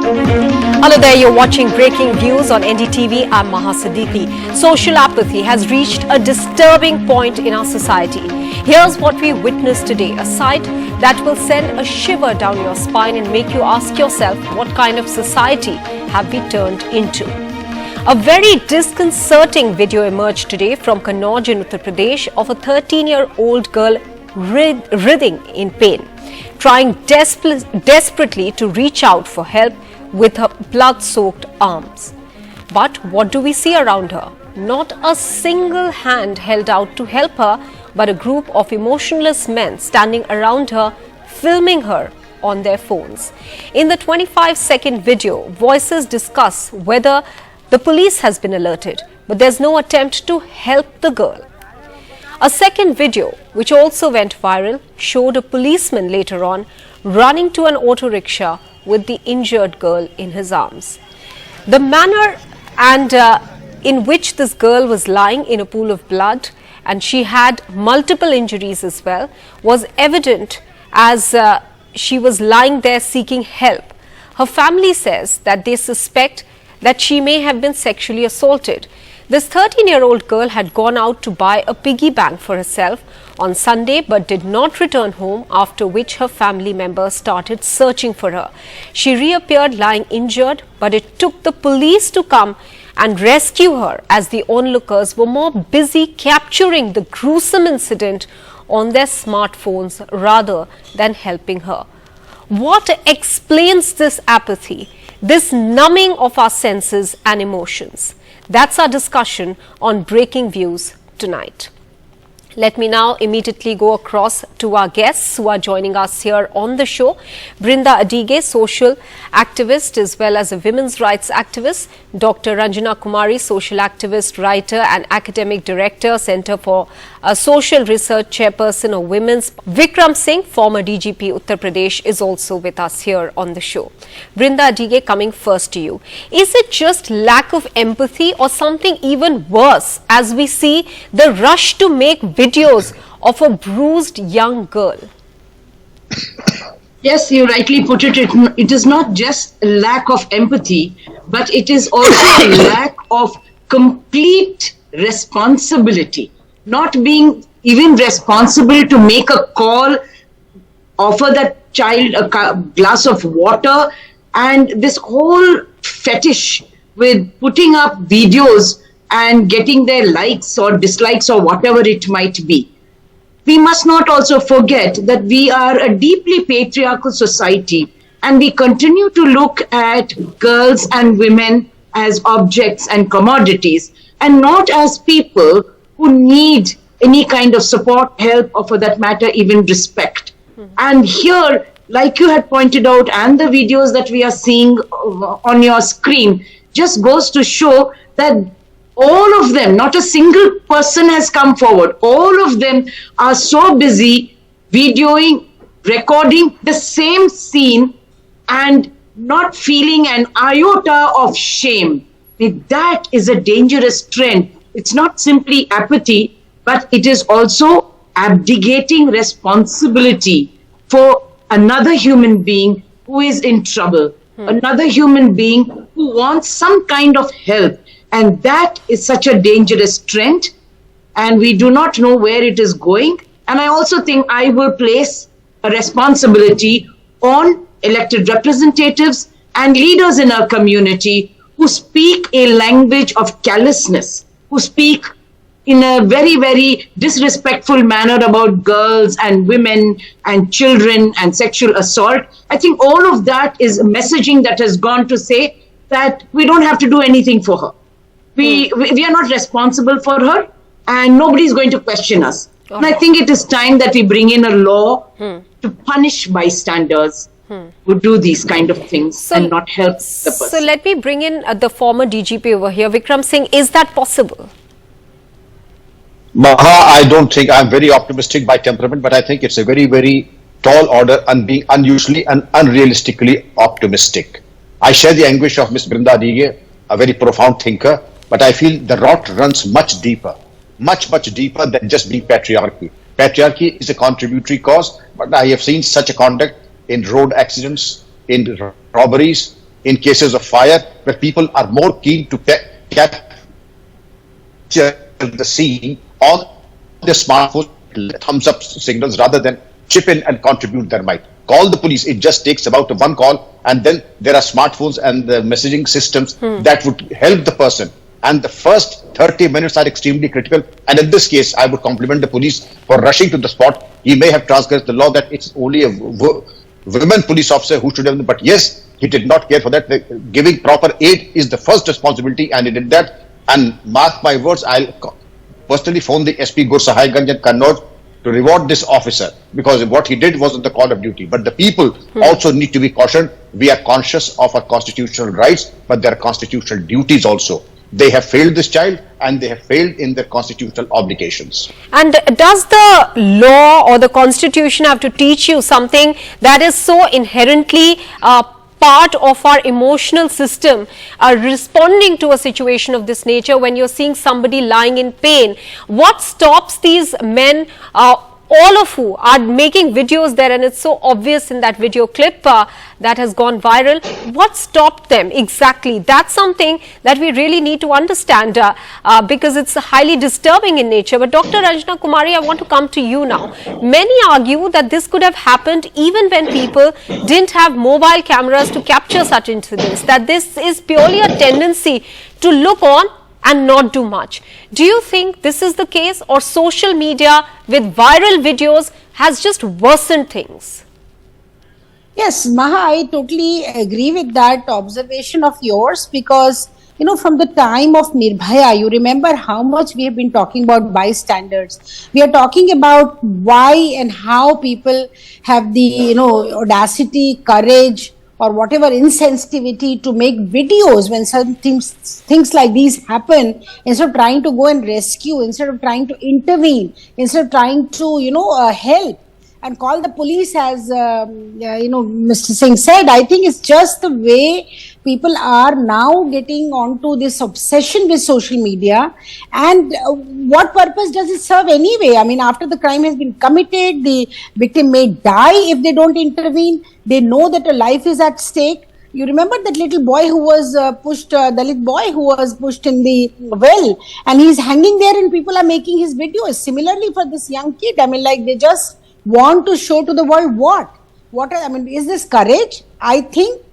Hello there, you're watching Breaking Views on NDTV. I'm Maha Siddiqui. Social apathy has reached a disturbing point in our society. Here's what we witnessed today, a sight that will send a shiver down your spine and make you ask yourself, what kind of society have we turned into? A very disconcerting video emerged today from Kannauj in Uttar Pradesh of a 13-year-old girl writhing in pain, trying desperately to reach out for help with her blood-soaked arms. But what do we see around her? Not a single hand held out to help her, but a group of emotionless men standing around her, filming her on their phones. In the 25-second video, voices discuss whether the police has been alerted, but there's no attempt to help the girl. A second video, which also went viral, showed a policeman later on running to an auto rickshaw with the injured girl in his arms. The manner in which this girl was lying in a pool of blood, and she had multiple injuries as well, was evident as she was lying there seeking help. Her family says that they suspect that she may have been sexually assaulted. This 13-year-old girl had gone out to buy a piggy bank for herself on Sunday but did not return home, after which her family members started searching for her. She reappeared lying injured, but it took the police to come and rescue her as the onlookers were more busy capturing the gruesome incident on their smartphones rather than helping her. What explains this apathy, this numbing of our senses and emotions? That's our discussion on Breaking Views tonight. Let me now immediately go across to our guests who are joining us here on the show. Brinda Adige, social activist as well as a women's rights activist. Dr. Ranjana Kumari, social activist, writer and academic director, Center for Social Research, chairperson of Women's. Vikram Singh, former DGP Uttar Pradesh, is also with us here on the show. Brinda Adige, coming first to you. Is it just lack of empathy or something even worse as we see the rush to make videos of a bruised young girl? Yes, you rightly put it. It is not just a lack of empathy, but it is also a lack of complete responsibility. Not being even responsible to make a call, offer that child a glass of water, and this whole fetish with putting up videos and getting their likes or dislikes or whatever it might be. We must not also forget that we are a deeply patriarchal society, and we continue to look at girls and women as objects and commodities and not as people who need any kind of support, help, or for that matter, even respect. And here, like you had pointed out, and the videos that we are seeing on your screen just goes to show that all of them, not a single person has come forward. All of them are so busy videoing, recording the same scene and not feeling an iota of shame. That is a dangerous trend. It's not simply apathy, but it is also abdicating responsibility for another human being who is in trouble, another human being who wants some kind of help. And that is such a dangerous trend, and we do not know where it is going. And I also think I will place a responsibility on elected representatives and leaders in our community who speak a language of callousness, who speak in a very, very disrespectful manner about girls and women and children and sexual assault. I think all of that is messaging that has gone to say that we don't have to do anything for her. We are not responsible for her, and nobody is going to question us. And I think it is time that we bring in a law to punish bystanders who do these kind of things and not help the person. So let me bring in the former DGP over here, Vikram Singh. Is that possible? Maha, I don't think, I'm very optimistic by temperament, but I think it's a very, very tall order and being unusually and unrealistically optimistic. I share the anguish of Ms. Brinda Adige, a very profound thinker, but I feel the rot runs much deeper than just being patriarchy. Patriarchy is a contributory cause, but I have seen such a conduct in road accidents, in robberies, in cases of fire, where people are more keen to capture the scene on their smartphone, thumbs up signals, rather than chip in and contribute their might. Call the police. It just takes about one call, and then there are smartphones and the messaging systems that would help the person. And the first 30 minutes are extremely critical. And in this case, I would compliment the police for rushing to the spot. He may have transgressed the law that it's only a women police officer who should have, but yes, he did not care for that. Giving proper aid is the first responsibility, and he did that. And mark my words, I'll personally phone the SP Gursahaiganj and Kannauj to reward this officer, because what he did was on the call of duty. But the people also need to be cautioned. We are conscious of our constitutional rights, but there are constitutional duties also. They have failed this child, and they have failed in their constitutional obligations. And does the law or the constitution have to teach you something that is so inherently part of our emotional system, responding to a situation of this nature when you're seeing somebody lying in pain? What stops these men, all of who are making videos there, and it's so obvious in that video clip that has gone viral? What stopped them exactly? That's something that we really need to understand, because it's highly disturbing in nature. But Dr. Ranjana Kumari, I want to come to you now. Many argue that this could have happened even when people didn't have mobile cameras to capture such incidents, that this is purely a tendency to look on and not do much. Do you think this is the case, or social media with viral videos has just worsened things? Yes, Maha, I totally agree with that observation of yours, because, you know, from the time of Nirbhaya, you remember how much we have been talking about bystanders. We are talking about why and how people have the, you know, audacity, courage, or whatever insensitivity to make videos when some things like these happen, instead of trying to go and rescue, instead of trying to intervene, instead of trying to, you know, help and call the police, as, you know, Mr. Singh said. I think it's just the way people are now getting onto this obsession with social media. And what purpose does it serve anyway? I mean, after the crime has been committed, the victim may die if they don't intervene. They know that a life is at stake. You remember that little boy who was pushed, Dalit boy who was pushed in the well, and he's hanging there and people are making his videos. Similarly for this young kid, I mean, like, they just want to show to the world what, I mean, is this courage? I think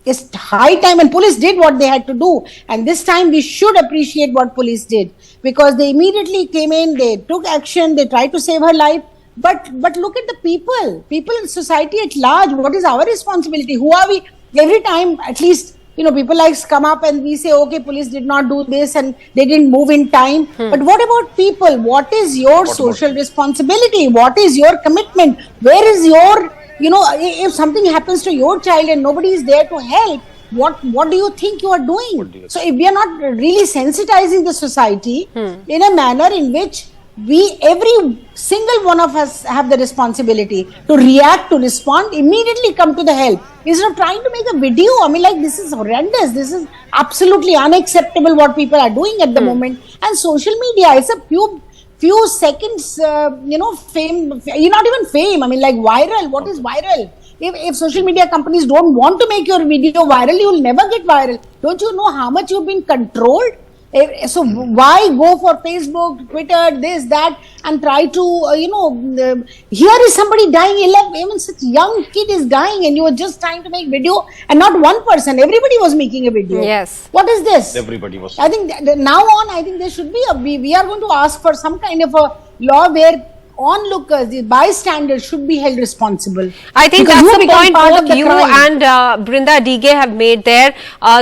it's high time, and police did what they had to do. And this time we should appreciate what police did, because they immediately came in, they took action, they tried to save her life. But look at the people in society at large. What is our responsibility? Who are we? Every time, at least, you know, people like come up and we say, okay, police did not do this and they didn't move in time. But what about people? What is your social responsibility? What is your commitment? Where is your, you know, if something happens to your child and nobody is there to help, what do you think you are doing? So if we are not really sensitizing the society in a manner in which every single one of us have the responsibility to react, to respond, immediately come to the help, instead of trying to make a video. I mean, like, this is horrendous. This is absolutely unacceptable what people are doing at the moment. And social media is a few seconds, you know, fame, not even fame. I mean, like, viral. What is viral? If social media companies don't want to make your video viral, you will never get viral. Don't you know how much you've been controlled? So why go for Facebook, Twitter, this, that, and try to, you know, here is somebody dying, even such young kid is dying, and you are just trying to make video, and not one person, everybody was making a video. Yes. What is this? Everybody was. I think now on, I think there should be we are going to ask for some kind of a law where onlookers, the bystanders, should be held responsible. I think that's the point both you and Brinda Dige have made there,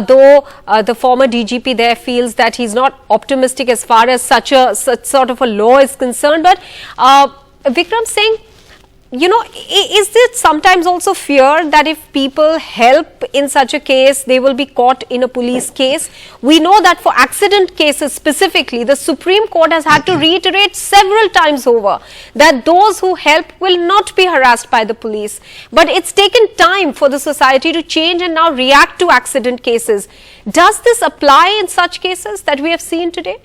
though the former DGP there feels that he's not optimistic as far as such sort of a law is concerned. But Vikram Singh, you know, is it sometimes also fear that if people help in such a case, they will be caught in a police case? We know that for accident cases specifically, the Supreme Court has had to reiterate several times over that those who help will not be harassed by the police. But it's taken time for the society to change and now react to accident cases. Does this apply in such cases that we have seen today?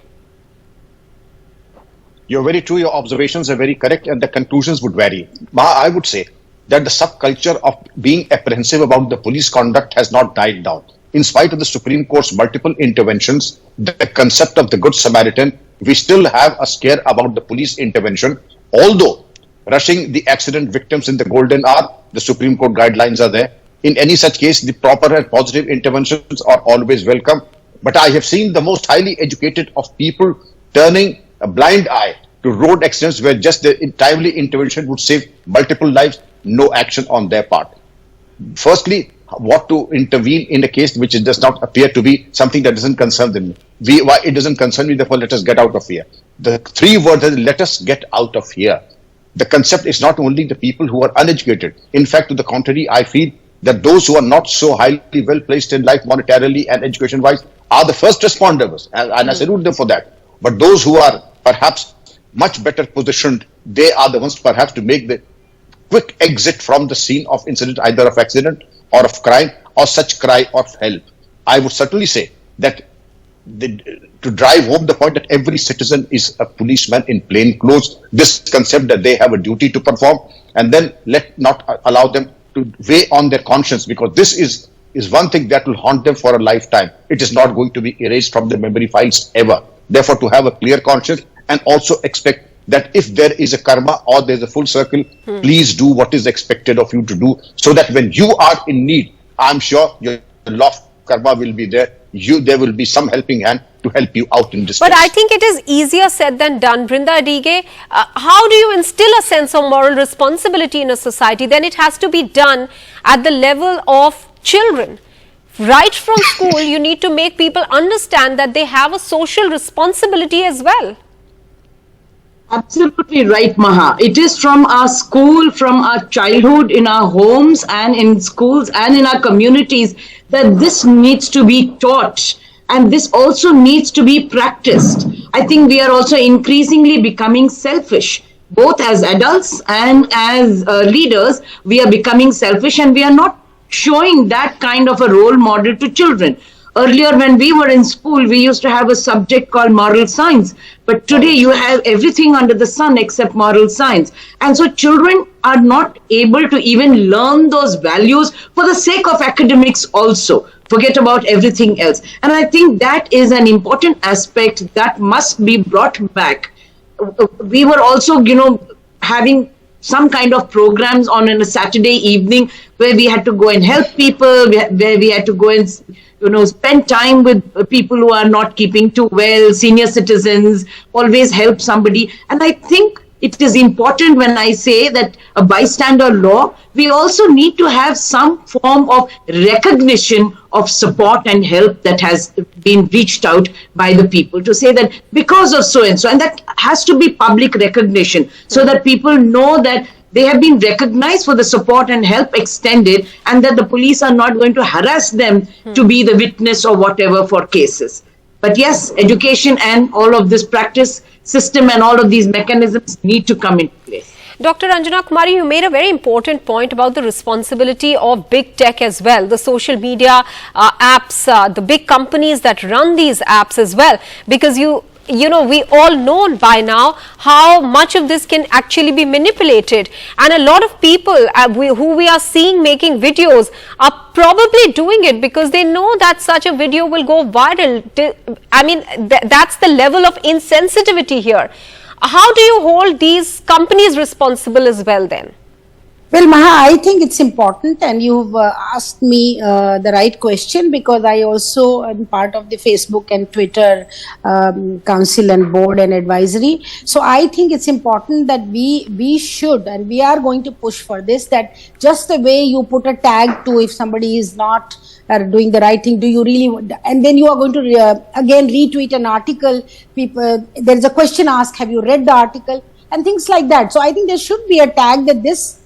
You're very true. Your observations are very correct, and the conclusions would vary. I would say that the subculture of being apprehensive about the police conduct has not died down. In spite of the Supreme Court's multiple interventions, the concept of the Good Samaritan, we still have a scare about the police intervention. Although rushing the accident victims in the golden hour, the Supreme Court guidelines are there. In any such case, the proper and positive interventions are always welcome. But I have seen the most highly educated of people turning a blind eye to road accidents where just the timely intervention would save multiple lives, no action on their part. Firstly, what to intervene in a case which does not appear to be something that doesn't concern them. Why it doesn't concern me, therefore let us get out of here. The three words are let us get out of here. The concept is not only the people who are uneducated. In fact, to the contrary, I feel that those who are not so highly well placed in life monetarily and education wise are the first responders, and I salute them for that. But those who are perhaps much better positioned, they are the ones perhaps to make the quick exit from the scene of incident, either of accident or of crime or such cry of help. I would certainly say that to drive home the point that every citizen is a policeman in plain clothes, this concept that they have a duty to perform, and then let not allow them to weigh on their conscience, because this is one thing that will haunt them for a lifetime. It is not going to be erased from their memory files ever. Therefore, to have a clear conscience and also expect that if there is a karma or there is a full circle, please do what is expected of you to do, so that when you are in need, I'm sure your law of karma will be there. There will be some helping hand to help you out in this. But I think it is easier said than done. Brinda Adige, how do you instill a sense of moral responsibility in a society? Then it has to be done at the level of children. Right from school, you need to make people understand that they have a social responsibility as well. Absolutely right, Maha. It is from our school, from our childhood, in our homes and in schools and in our communities that this needs to be taught, and this also needs to be practiced. I think we are also increasingly becoming selfish, both as adults and as leaders. We are becoming selfish and we are not showing that kind of a role model to children. Earlier, when we were in school, we used to have a subject called moral science. But today you have everything under the sun except moral science. And so children are not able to even learn those values for the sake of academics also. Forget about everything else. And I think that is an important aspect that must be brought back. We were also, having some kind of programs on a Saturday evening where we had to go and help people, where we had to go and spend time with people who are not keeping too well, senior citizens, always help somebody. And I think it is important when I say that a bystander law, we also need to have some form of recognition of support and help that has been reached out by the people, to say that because of so and so, and that has to be public recognition, so that people know that they have been recognized for the support and help extended, and that the police are not going to harass them to be the witness or whatever for cases. But yes, education and all of this practice system and all of these mechanisms need to come into place. Dr. Anjana Kumari, you made a very important point about the responsibility of big tech as well, the social media apps, the big companies that run these apps as well, because we all know by now how much of this can actually be manipulated, and a lot of people who we are seeing making videos are probably doing it because they know that such a video will go viral. I mean, that's the level of insensitivity here. How do you hold these companies responsible as well then? Well, Maha, I think it's important, and you've asked me the right question, because I also am part of the Facebook and Twitter council and board and advisory. So I think it's important that we should, and we are going to push for this, that just the way you put a tag to if somebody is not doing the right thing, do you really, and then you are going to again retweet an article, people, there is a question asked, have you read the article, and things like that. So I think there should be a tag that this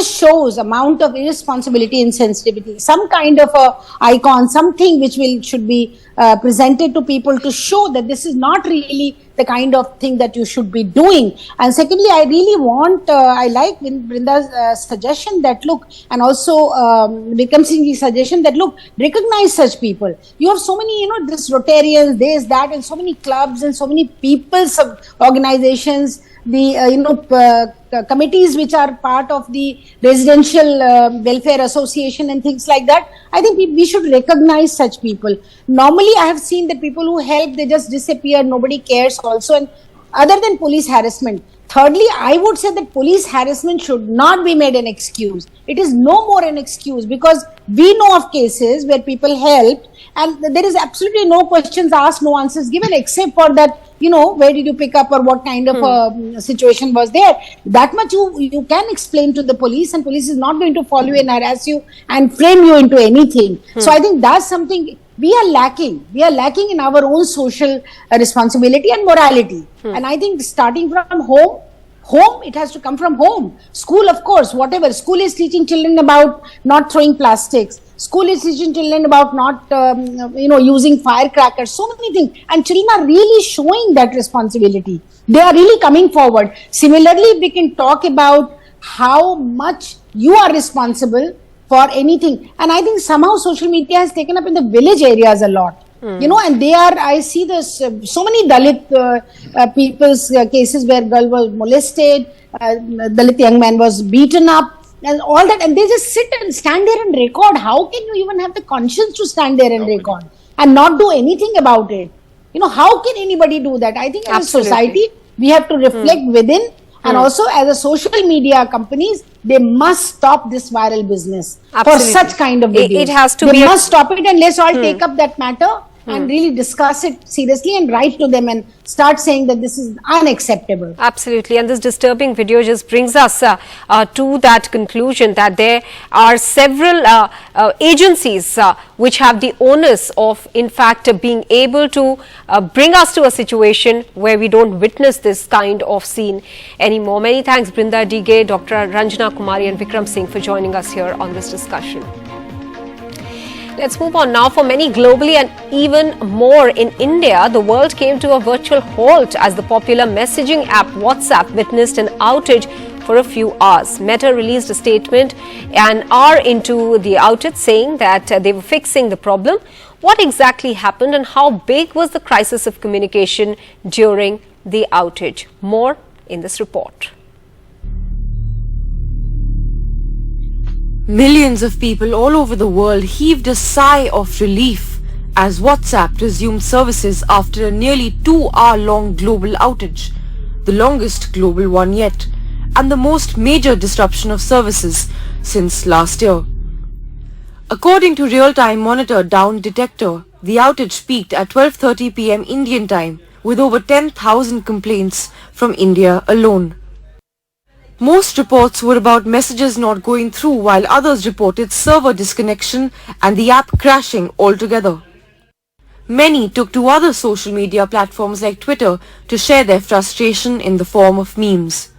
shows amount of irresponsibility, insensitivity, some kind of a icon, something which should be presented to people to show that this is not really the kind of thing that you should be doing. And secondly, I really want, I like Brinda's suggestion that look, and also Vikram Singh's suggestion that look, recognize such people. You have so many, this Rotarians, this, that, and so many clubs and so many people's organizations, the, committees which are part of the residential welfare association and things like that. I think we should recognize such people. Normally, I have seen that people who help, they just disappear, nobody cares also. And other than police harassment, thirdly, I would say that police harassment should not be made an excuse. It is no more an excuse, because we know of cases where people helped and there is absolutely no questions asked, no answers given, except for that, where did you pick up or what kind of situation was there. That much you can explain to the police, and police is not going to follow you and harass you and frame you into anything. So I think that's something we are lacking. We are lacking in our own social responsibility and morality. And I think starting from home, it has to come from home. School, of course, whatever. School is teaching children about not throwing plastics. School is teaching children about not, using firecrackers, so many things. And children are really showing that responsibility. They are really coming forward. Similarly, we can talk about how much you are responsible for anything. And I think somehow social media has taken up in the village areas a lot. And they are, I see this, so many Dalit people's cases where girl was molested, Dalit young man was beaten up, and all that, and they just sit and stand there and record. How can you even have the conscience to stand there and record and not do anything about it? How can anybody do that? I think as a society, we have to reflect within, and also as a social media companies, they must stop this viral business for such kind of videos. It has to they be. Must stop it, and let's all take up that matter and really discuss it seriously and write to them and start saying that this is unacceptable. Absolutely. And this disturbing video just brings us to that conclusion that there are several agencies which have the onus of, in fact, being able to bring us to a situation where we don't witness this kind of scene anymore. Many thanks, Brinda Dige, Dr. Ranjana Kumari and Vikram Singh for joining us here on this discussion. Let's move on now. For many globally and even more in India, the world came to a virtual halt as the popular messaging app WhatsApp witnessed an outage for a few hours. Meta released a statement an hour into the outage saying that they were fixing the problem. What exactly happened and how big was the crisis of communication during the outage? More in this report. Millions of people all over the world heaved a sigh of relief as WhatsApp resumed services after a nearly 2-hour-long global outage, the longest global one yet, and the most major disruption of services since last year. According to real-time monitor Down Detector, the outage peaked at 12:30 p.m. Indian time with over 10,000 complaints from India alone. Most reports were about messages not going through, while others reported server disconnection and the app crashing altogether. Many took to other social media platforms like Twitter to share their frustration in the form of memes.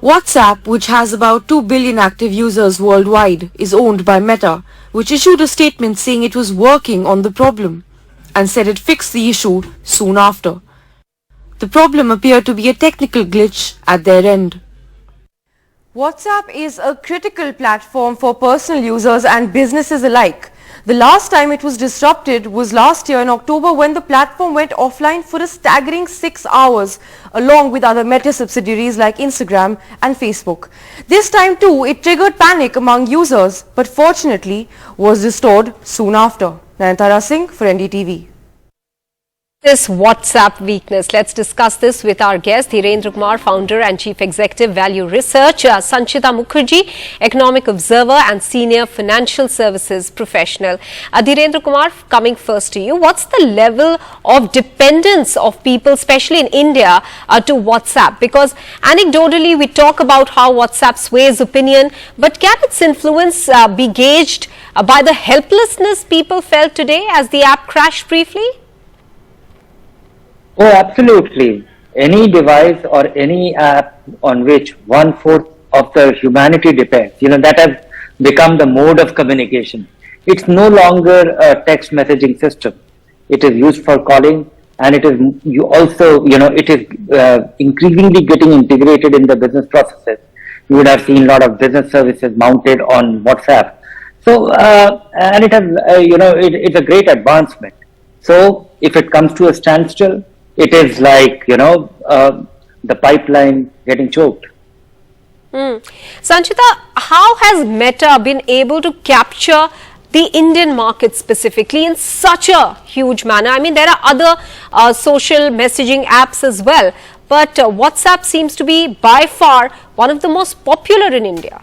WhatsApp, which has about 2 billion active users worldwide, is owned by Meta, which issued a statement saying it was working on the problem and said it fixed the issue soon after. The problem appeared to be a technical glitch at their end. WhatsApp is a critical platform for personal users and businesses alike. The last time it was disrupted was last year in October when the platform went offline for a staggering 6 hours along with other Meta subsidiaries like Instagram and Facebook. This time too it triggered panic among users but fortunately was restored soon after. Nayantara Singh for NDTV. This WhatsApp weakness. Let's discuss this with our guest, Dhirendra Kumar, founder and chief executive, Value Research, Sanchita Mukherjee, economic observer and senior financial services professional. Dhirendra Kumar, coming first to you, what's the level of dependence of people, especially in India, to WhatsApp? Because anecdotally, we talk about how WhatsApp sways opinion, but can its influence be gauged by the helplessness people felt today as the app crashed briefly? Oh, absolutely. Any device or any app on which 1/4 of the humanity depends, that has become the mode of communication. It's no longer a text messaging system. It is used for calling, and it is you also, it is increasingly getting integrated in the business processes. You would have seen a lot of business services mounted on WhatsApp. So, and it has, it's a great advancement. So, if it comes to a standstill, it is like, the pipeline getting choked. Sanchita, how has Meta been able to capture the Indian market specifically in such a huge manner? I mean, there are other social messaging apps as well, but WhatsApp seems to be by far one of the most popular in India.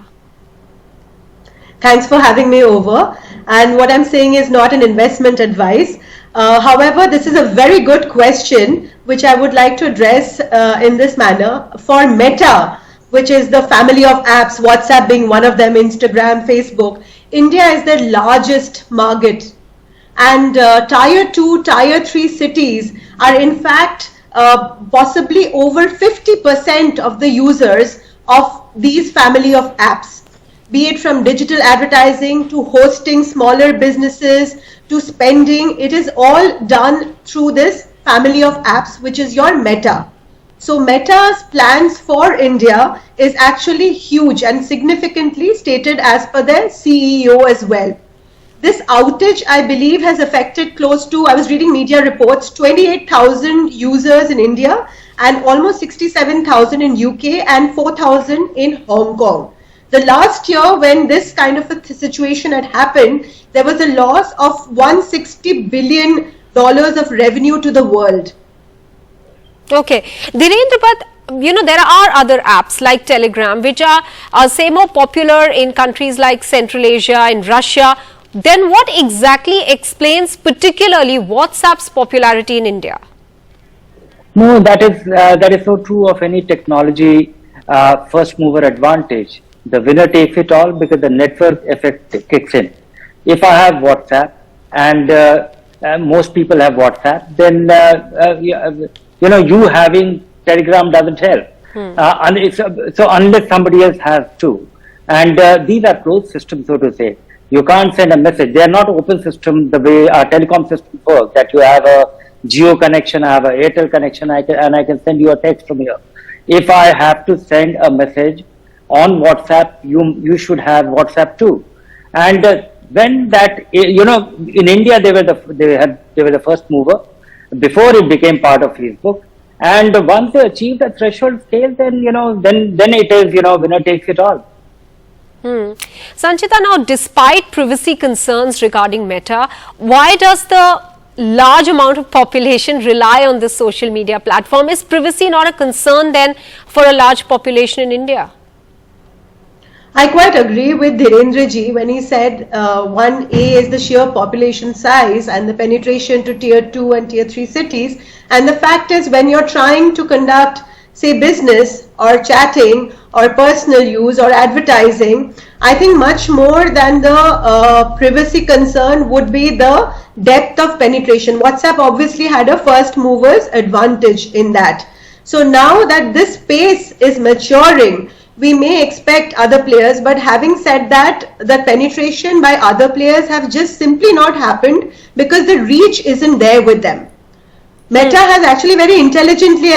Thanks for having me over. And what I'm saying is not an investment advice. However, this is a very good question, which I would like to address in this manner. For Meta, which is the family of apps, WhatsApp being one of them, Instagram, Facebook, India is the largest market. And tier 2, tier 3 cities are in fact possibly over 50% of the users of these family of apps, be it from digital advertising to hosting smaller businesses to spending. It is all done through this family of apps, which is your Meta. So Meta's plans for India is actually huge and significantly stated as per their CEO as well. This outage, I believe, has affected close to, I was reading media reports, 28,000 users in India and almost 67,000 in UK and 4,000 in Hong Kong. The last year when this kind of a situation had happened, there was a loss of $160 billion of revenue to the world. Okay, Dhirendra, but there are other apps like Telegram, which are say more popular in countries like Central Asia and Russia. Then what exactly explains particularly WhatsApp's popularity in India? No, that is so true of any technology first mover advantage. The winner takes it all because the network effect kicks in. If I have WhatsApp and most people have WhatsApp, then you having Telegram doesn't help. So unless somebody else has too. And these are closed systems, so to say. You can't send a message. They are not open system the way our telecom systems work, that you have a Jio connection, I have a Airtel connection, and I can send you a text from here. If I have to send a message on WhatsApp, you should have WhatsApp too. And when that, in India they were the first mover before it became part of Facebook. And once they achieved a threshold scale, then then it is winner takes it all. Sanchita, now despite privacy concerns regarding Meta, why does the large amount of population rely on this social media platform? Is privacy not a concern then for a large population in India? I quite agree with Dhirendra ji when he said 1A is the sheer population size and the penetration to tier 2 and tier 3 cities. And the fact is, when you're trying to conduct, say, business or chatting or personal use or advertising, I think much more than the privacy concern would be the depth of penetration. WhatsApp obviously had a first mover's advantage in that. So now that this space is maturing, we may expect other players, but having said that, the penetration by other players have just simply not happened because the reach isn't there with them. Meta has actually very intelligently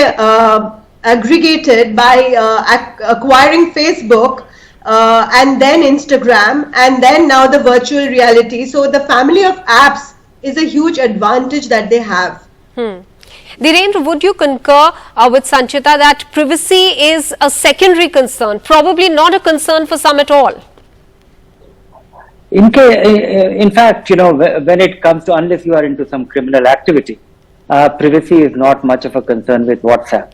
aggregated by acquiring Facebook and then Instagram and then now the virtual reality. So the family of apps is a huge advantage that they have. Dhirendra, would you concur with Sanchita that privacy is a secondary concern, probably not a concern for some at all? In fact, when it comes to, unless you are into some criminal activity, privacy is not much of a concern with WhatsApp.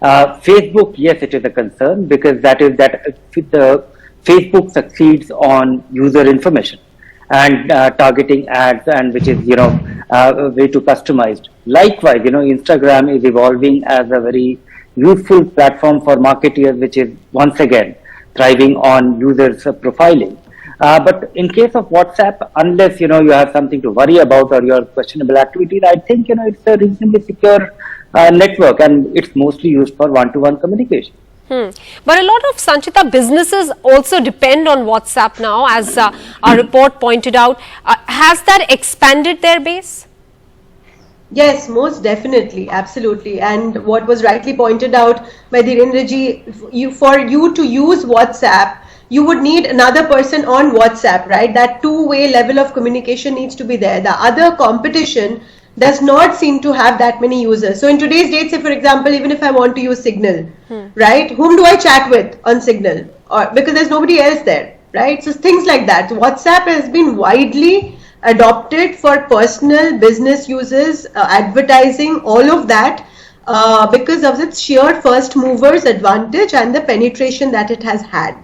Facebook, yes, it is a concern because the Facebook succeeds on user information and targeting ads, and which is way too customized. Likewise, Instagram is evolving as a very useful platform for marketeers, which is once again thriving on users profiling. But in case of WhatsApp, unless you have something to worry about or your questionable activities, I think it's a reasonably secure network, and it's mostly used for one-to-one communication. But a lot of, Sanchita, businesses also depend on WhatsApp now, as our report pointed out. Has that expanded their base? Yes, most definitely, absolutely. And what was rightly pointed out by Dhirendraji, for you to use WhatsApp, you would need another person on WhatsApp, right? That two-way level of communication needs to be there. The other competition does not seem to have that many users. So in today's date, say for example, even if I want to use Signal, right? Whom do I chat with on Signal? Or because there's nobody else there, right? So things like that. So WhatsApp has been widely adopted for personal business uses, advertising, all of that, because of its sheer first movers advantage and the penetration that it has had.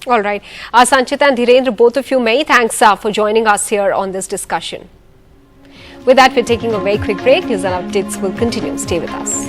All right. Sanchita and Dhirendra, both of you, many thanks for joining us here on this discussion. With that, we're taking a very quick break. News and updates will continue. Stay with us.